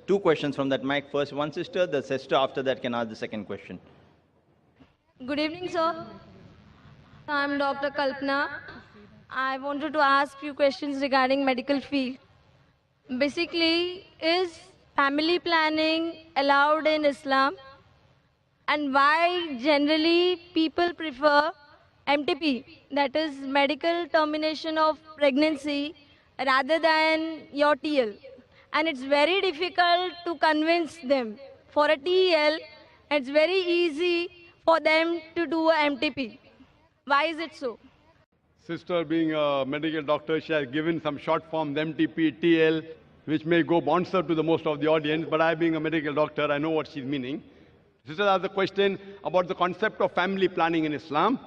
two questions from that mic. First, one sister, the sister after that can ask the second question. Good evening, sir. I'm Dr. Kalpana. I wanted to ask few questions regarding medical field. Basically, is family planning allowed in Islam? And why generally people prefer MTP, that is medical termination of pregnancy, rather than your TL? And it's very difficult to convince them. For a TL, it's very easy for them to do a MTP. Why is it so? Sister being a medical doctor, she has given some short forms, MTP, TL, which may go bouncer to the most of the audience, but I being a medical doctor, I know what she's meaning. Sister asked a question about the concept of family planning in Islam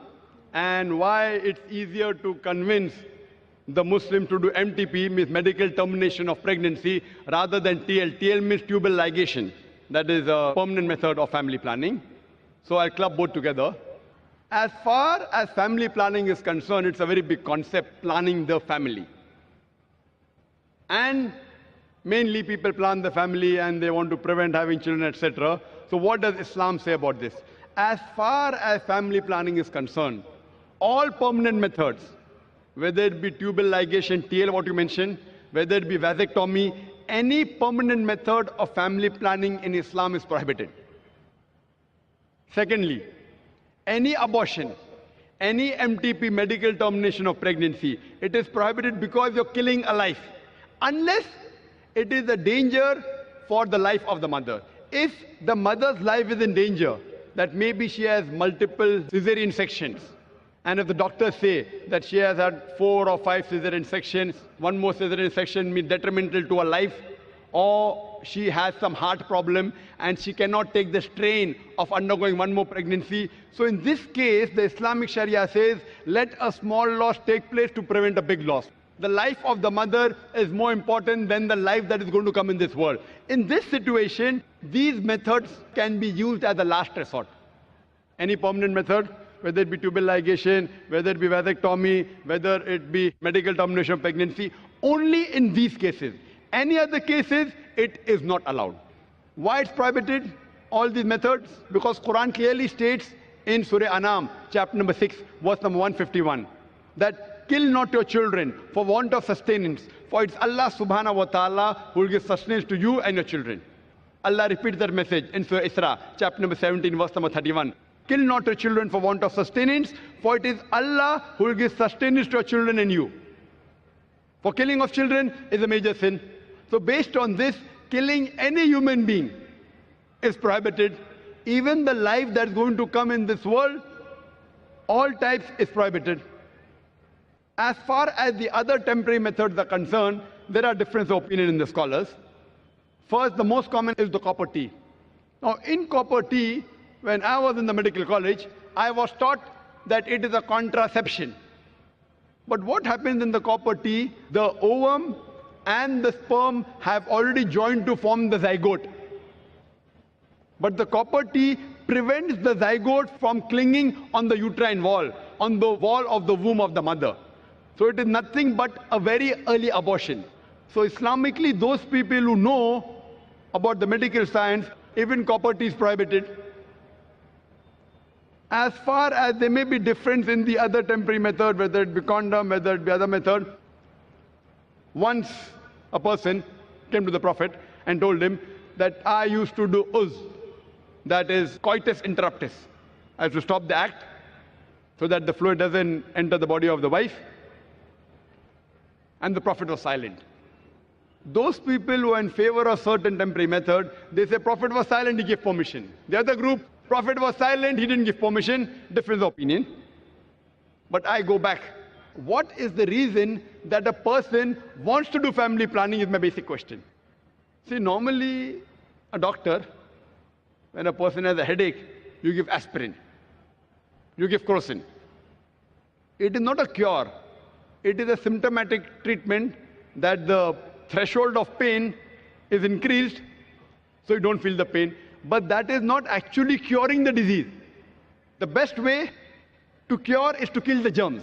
and why it's easier to convince the Muslim to do MTP, means medical termination of pregnancy, rather than TL. TL means tubal ligation. That is a permanent method of family planning. So I'll club both together. As far as family planning is concerned, it's a very big concept, planning the family. And mainly people plan the family and they want to prevent having children, etc. So what does Islam say about this? As far as family planning is concerned, all permanent methods, whether it be tubal ligation, TL, what you mentioned, whether it be vasectomy, any permanent method of family planning in Islam is prohibited. Secondly, any abortion, any MTP, medical termination of pregnancy, it is prohibited because you're killing a life, unless it is a danger for the life of the mother. If the mother's life is in danger, that maybe she has multiple cesarean sections, and if the doctors say that she has had 4 or 5 cesarean sections, one more cesarean section means detrimental to her life, or she has some heart problem and she cannot take the strain of undergoing one more pregnancy. So in this case, the Islamic Sharia says, let a small loss take place to prevent a big loss. The life of the mother is more important than the life that is going to come in this world. In this situation, these methods can be used as a last resort. Any permanent method, whether it be tubal ligation, whether it be vasectomy, whether it be medical termination of pregnancy, only in these cases. Any other cases, it is not allowed. Why it's prohibited, all these methods? Because Quran clearly states in Surah Anam, chapter number 6, verse number 151, that kill not your children for want of sustenance, for it's Allah subhanahu wa ta'ala who will give sustenance to you and your children. Allah repeats that message in Surah Isra, chapter number 17, verse number 31. Kill not your children for want of sustenance, for it is Allah who will give sustenance to your children and you. For killing of children is a major sin. So based on this, killing any human being is prohibited. Even the life that's going to come in this world, all types is prohibited. As far as the other temporary methods are concerned, there are different opinions in the scholars. First, the most common is the copper T. Now, in copper T, when I was in the medical college, I was taught that it is a contraception. But what happens in the copper T? The ovum and the sperm have already joined to form the zygote. But the copper T prevents the zygote from clinging on the uterine wall, on the wall of the womb of the mother. So it is nothing but a very early abortion. So Islamically, those people who know about the medical science, even copper T is prohibited. As far as there may be difference in the other temporary method, whether it be condom, whether it be other method, once a person came to the Prophet and told him that I used to do uz, that is coitus interruptus. I have to stop the act so that the fluid doesn't enter the body of the wife. And the Prophet was silent. Those people who are in favor of certain temporary method, they say Prophet was silent, he gave permission. The other group, Prophet was silent, he didn't give permission, different opinion. But I go back. What is the reason that a person wants to do family planning is my basic question. See, normally a doctor, when a person has a headache, you give aspirin, you give crocin. It is not a cure. It is a symptomatic treatment that the threshold of pain is increased, so you don't feel the pain. But that is not actually curing the disease. The best way to cure is to kill the germs.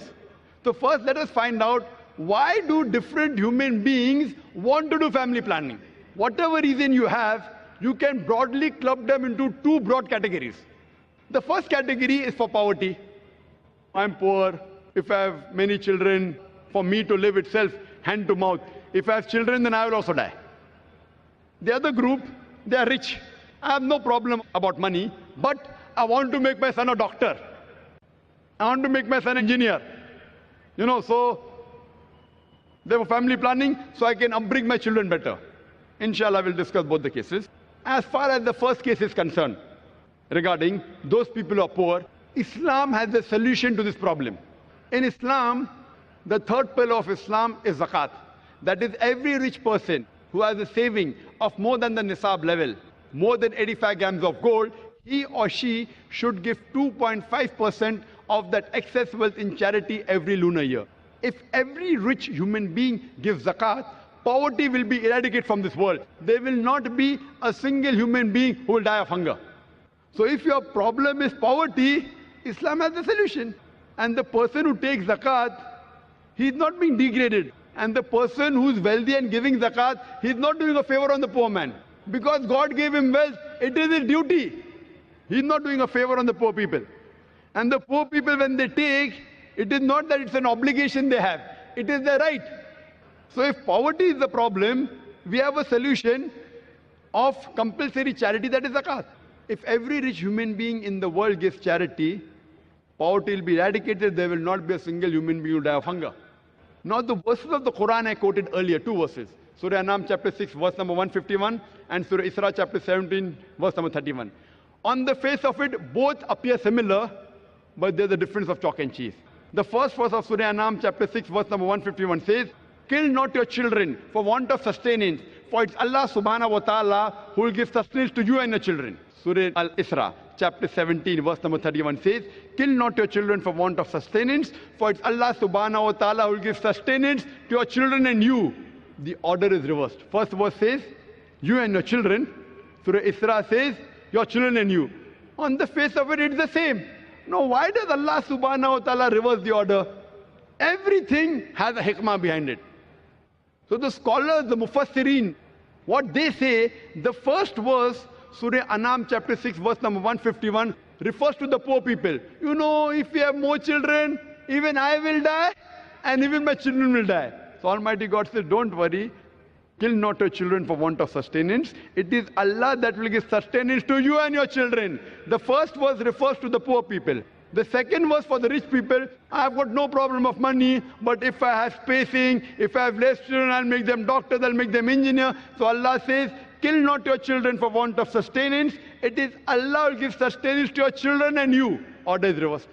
So first let us find out, why do different human beings want to do family planning? whatever reason you have, you can broadly club them into two broad categories. The first category is for poverty. I'm poor. If I have many children, for me to live itself, hand to mouth. If I have children, then I will also die. The other group, they are rich. I have no problem about money, but I want to make my son a doctor. I want to make my son an engineer. So they were family planning, so I can upbring my children better. Inshallah, we'll discuss both the cases. As far as the first case is concerned, regarding those people who are poor, Islam has a solution to this problem. In Islam, the third pillar of Islam is zakat. That is, every rich person who has a saving of more than the nisab level, more than 85 grams of gold, he or she should give 2.5% of that excess wealth in charity every lunar year. If every rich human being gives zakat, poverty will be eradicated from this world. There will not be a single human being who will die of hunger. So if your problem is poverty, Islam has the solution. And the person who takes zakat, he is not being degraded. And the person who is wealthy and giving zakat, he is not doing a favor on the poor man. Because God gave him wealth, it is his duty. He is not doing a favor on the poor people. And the poor people, when they take, it is not that it's an obligation they have. It is their right. So if poverty is the problem, we have a solution of compulsory charity, that is zakat. If every rich human being in the world gives charity, poverty will be eradicated. There will not be a single human being who will die of hunger. Now the verses of the Quran I quoted earlier, two verses. Surah Anam chapter 6 verse number 151 and Surah Isra chapter 17 verse number 31. On the face of it, both appear similar, but there's a difference of chalk and cheese. The first verse of Surah Anam chapter 6 verse number 151 says, "Kill not your children for want of sustenance, for it's Allah subhanahu wa ta'ala who will give sustenance to you and your children." Surah Al-Isra chapter 17 verse number 31 says, "Kill not your children for want of sustenance, for it's Allah subhanahu wa ta'ala who will give sustenance to your children and you." The order is reversed. First verse says, "You and your children." Surah Isra says, "Your children and you." On the face of it, it's the same. Now, why does Allah subhanahu wa ta'ala reverse the order? Everything has a hikmah behind it. So the scholars, the mufassirin, what they say, the first verse, Surah Anam chapter 6 verse number 151, refers to the poor people. If we have more children, even I will die and even my children will die. So Almighty God says, don't worry, kill not your children for want of sustenance. It is Allah that will give sustenance to you and your children. The first verse refers to the poor people. The second verse for the rich people, I've got no problem of money, but if I have spacing, if I have less children, I'll make them doctors, I'll make them engineer. So Allah says, kill not your children for want of sustenance. It is Allah will give sustenance to your children and you. Order is reversed.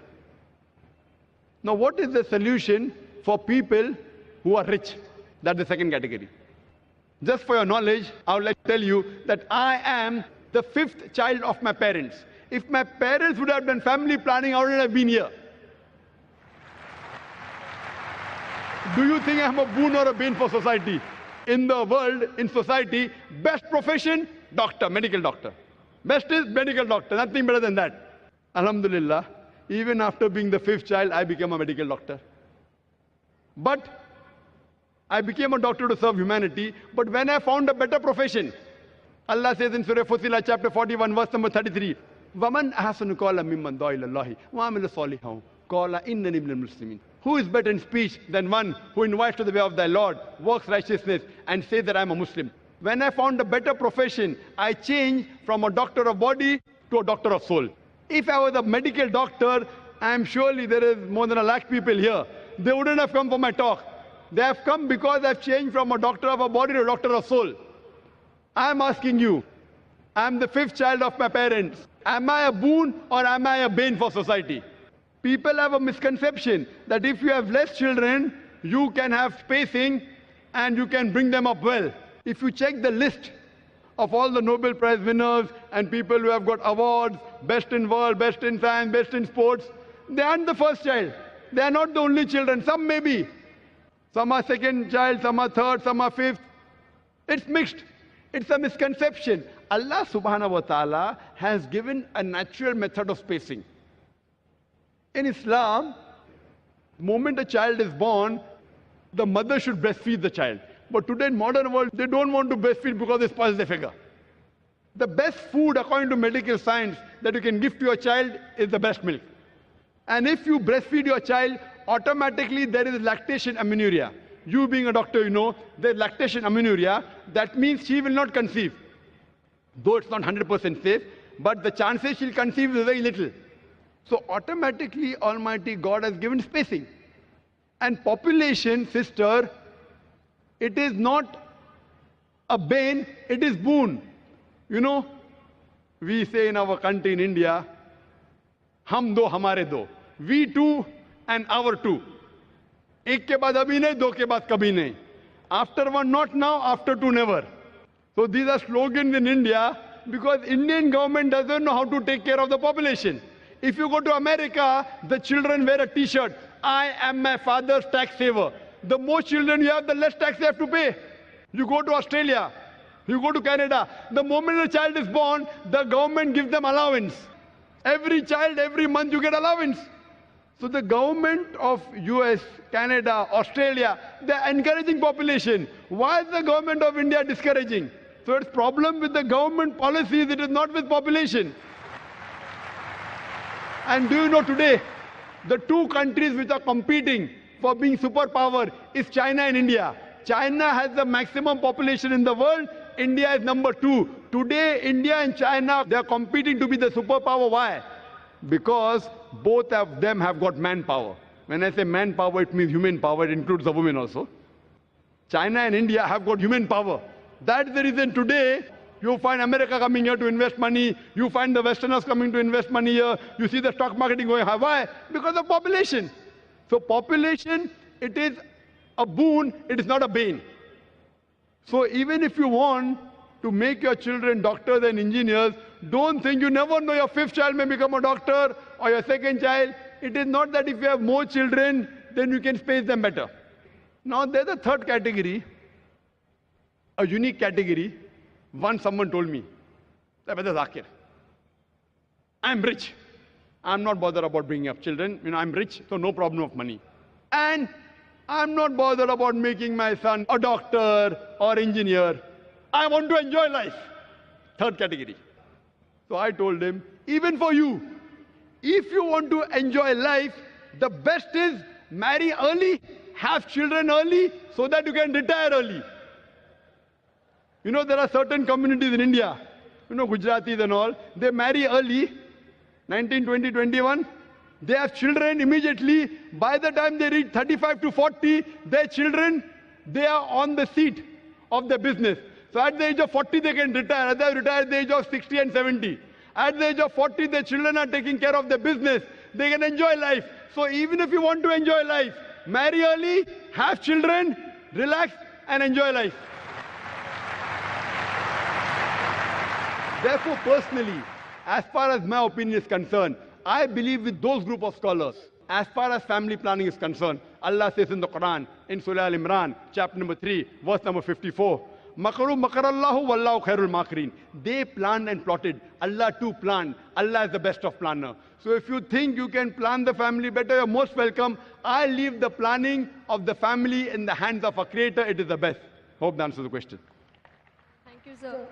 Now what is the solution for people who are rich? That's the second category. Just for your knowledge, I would like to tell you that I am the fifth child of my parents. If my parents would have done family planning, I wouldn't have been here. Do you think I'm a boon or a bane for society? In the world, in society, best profession, doctor, medical doctor. Best is medical doctor, nothing better than that. Alhamdulillah, even after being the fifth child, I became a medical doctor. But I became a doctor to serve humanity, but when I found a better profession, Allah says in Surah Fussilat chapter 41 verse number 33, وَمَنْ أَحْسَنُ قَوْلًا مِمَّنْ دَعَا إِلَى اللَّهِ وَعَمِلَ صَالِحًا قَالَ إِنَّنِي مِنَ الْمُسْلِمِينَ. Who is better in speech than one who invites to the way of thy Lord, works righteousness, and says that I am a Muslim? When I found a better profession, I changed from a doctor of body to a doctor of soul. If I was a medical doctor, I am surely there is more than 1 lakh people here. They wouldn't have come for my talk. They have come because I've changed from a doctor of a body to a doctor of soul. I'm asking you, I'm the fifth child of my parents. Am I a boon or am I a bane for society? People have a misconception that if you have less children, you can have spacing and you can bring them up well. If you check the list of all the Nobel Prize winners and people who have got awards, best in world, best in science, best in sports, they aren't the first child. They are not the only children. Some may be. Some are second child, some are third, some are fifth. It's mixed. It's a misconception. Allah subhanahu wa ta'ala has given a natural method of spacing. In Islam, the moment a child is born, the mother should breastfeed the child. But today in modern world, they don't want to breastfeed because it spoils their figure. The best food, according to medical science, that you can give to your child is the breast milk. And if you breastfeed your child, automatically there is lactation amenorrhea. You being a doctor, you know, there's lactation amenorrhea. That means she will not conceive. Though it's not 100% safe, but the chances she'll conceive is very little. So automatically, Almighty God has given spacing. And population, sister, it is not a bane, it is boon. You know, we say in our country in India, hum do, hamare do. We two and our two. एक के बाद अभी नहीं, दो के बाद कभी नहीं. After one, not now, after two, never. So these are slogans in India because Indian government doesn't know how to take care of the population. If you go to America, the children wear a t-shirt. I am my father's tax saver. The more children you have, the less tax you have to pay. You go to Australia, you go to Canada. The moment a child is born, the government gives them allowance. Every child, every month you get allowance. So the government of US, Canada, Australia, they're encouraging population. Why is the government of India discouraging? So it's problem with the government policies, it is not with population. And do you know today, the two countries which are competing for being superpower is China and India. China has the maximum population in the world. India is number 2. Today, India and China, they are competing to be the superpower. Why? Because both of them have got manpower. When I say manpower, it means human power. It includes the women also. China and India have got human power. That's the reason today you find America coming here to invest money. You find the Westerners coming to invest money here. You see the stock marketing going high. Why? Because of population. So population, it is a boon, it is not a bane. So even if you want to make your children doctors and engineers, don't think, you never know, your 5th child may become a doctor or your 2nd child. It is not that if you have more children, then you can space them better. Now there's a 3rd category, a unique category. Once someone told me, Brother Zakir, I'm rich. I'm not bothered about bringing up children. You know, I'm rich, so no problem of money. And I'm not bothered about making my son a doctor or engineer. I want to enjoy life. 3rd category. So I told him, even for you, if you want to enjoy life, the best is marry early, have children early, so that you can retire early. You know, there are certain communities in India, you know, Gujaratis and all, they marry early, 19, 20, 21. They have children immediately. By the time they reach 35 to 40, their children, they are on the seat of the business. So at the age of 40, they can retire. They retire at the age of 60 and 70. At the age of 40, their children are taking care of their business. They can enjoy life. So even if you want to enjoy life, marry early, have children, relax, and enjoy life. Therefore, personally, as far as my opinion is concerned, I believe with those group of scholars. As far as family planning is concerned, Allah says in the Quran, in Surah Al-Imran, chapter number 3, verse number 54, Makaru makarallahu wallahu khairul makirin. They planned and plotted. Allah too planned. Allah is the best of planner. So if you think you can plan the family better, you're most welcome. I leave the planning of the family in the hands of a creator. It is the best. Hope that answers the question. Thank you, sir.